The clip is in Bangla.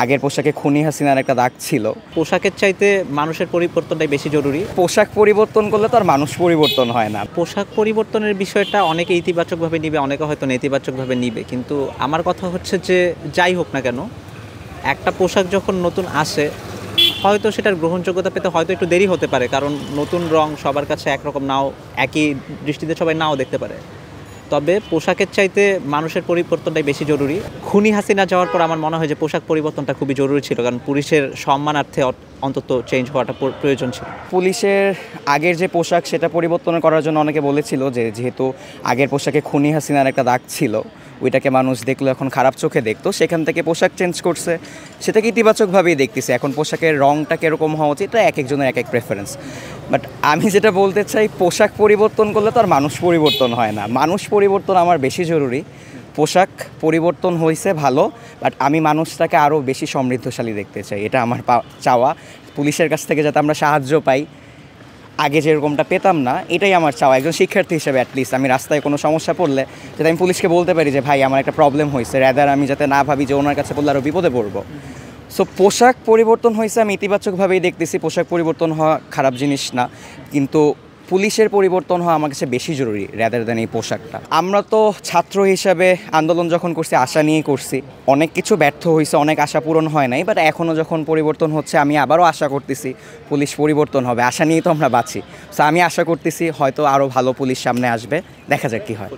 আগের পোশাকে খুনি হাসিনার একটা দাগ ছিল। পোশাকের চাইতে মানুষের পরিবর্তনটাই বেশি জরুরি। পোশাক পরিবর্তন করলে তো আর মানুষ পরিবর্তন হয় না। পোশাক পরিবর্তনের বিষয়টা অনেকে ইতিবাচকভাবে নিবে, অনেকে হয়তো নেতিবাচকভাবে নিবে, কিন্তু আমার কথা হচ্ছে যে যাই হোক না কেন, একটা পোশাক যখন নতুন আসে হয়তো সেটার গ্রহণযোগ্যতা পেতে হয়তো একটু দেরি হতে পারে, কারণ নতুন রং সবার কাছে একরকম নাও, একই দৃষ্টিতে সবাই নাও দেখতে পারে। তবে পোশাকের চাইতে মানুষের পরিবর্তনটাই বেশি জরুরি। খুনি হাসিনা যাওয়ার পর আমার মনে হয় যে পোশাক পরিবর্তনটা খুবই জরুরি ছিল, কারণ পুলিশের সম্মানার্থে অন্তত চেঞ্জ হওয়াটা প্রয়োজন ছিল। পুলিশের আগের যে পোশাক সেটা পরিবর্তন করার জন্য অনেকে বলেছিল যে যেহেতু আগের পোশাকে খুনি হাসিনার একটা দাগ ছিল, ওইটাকে মানুষ দেখলো এখন খারাপ চোখে দেখতো, সেখান থেকে পোশাক চেঞ্জ করছে, সেটাকে ইতিবাচকভাবেই দেখতেছে। এখন পোশাকের রংটা কীরকম হওয়া উচিত এটা এক একজনের এক এক প্রেফারেন্স। বাট আমি যেটা বলতে চাই, পোশাক পরিবর্তন করলে তো আর মানুষ পরিবর্তন হয় না। মানুষ পরিবর্তন আমার বেশি জরুরি। পোশাক পরিবর্তন হয়েছে ভালো, বাট আমি মানুষটাকে আরও বেশি সমৃদ্ধশালী দেখতে চাই, এটা আমার চাওয়া। পুলিশের কাছ থেকে যাতে আমরা সাহায্য পাই, আগে যেরকমটা পেতাম না, এটাই আমার চাওয়া। একজন শিক্ষার্থী হিসেবে অ্যাটলিস্ট আমি রাস্তায় কোনো সমস্যা পড়লে যাতে আমি পুলিশকে বলতে পারি যে ভাই আমার একটা প্রবলেম হয়েছে, র্যাদার আমি যাতে না ভাবি যে ওনার কাছে বললে আরও বিপদে পড়বো। সো পোশাক পরিবর্তন হয়েছে আমি ইতিবাচকভাবেই দেখতেছি। পোশাক পরিবর্তন হওয়া খারাপ জিনিস না, কিন্তু পুলিশের পরিবর্তন হওয়া আমার কাছে বেশি জরুরি র্যাদার দেন এই পোশাকটা। আমরা তো ছাত্র হিসাবে আন্দোলন যখন করছি আশা নিয়েই করছি, অনেক কিছু ব্যর্থ হয়েছে, অনেক আশা পূরণ হয় নাই, বাট এখনও যখন পরিবর্তন হচ্ছে আমি আবারও আশা করতেছি পুলিশ পরিবর্তন হবে। আশা নিয়েই তো আমরা বাঁচি। সো আমি আশা করতেছি হয়তো আরও ভালো পুলিশ সামনে আসবে, দেখা যাক কী হয়।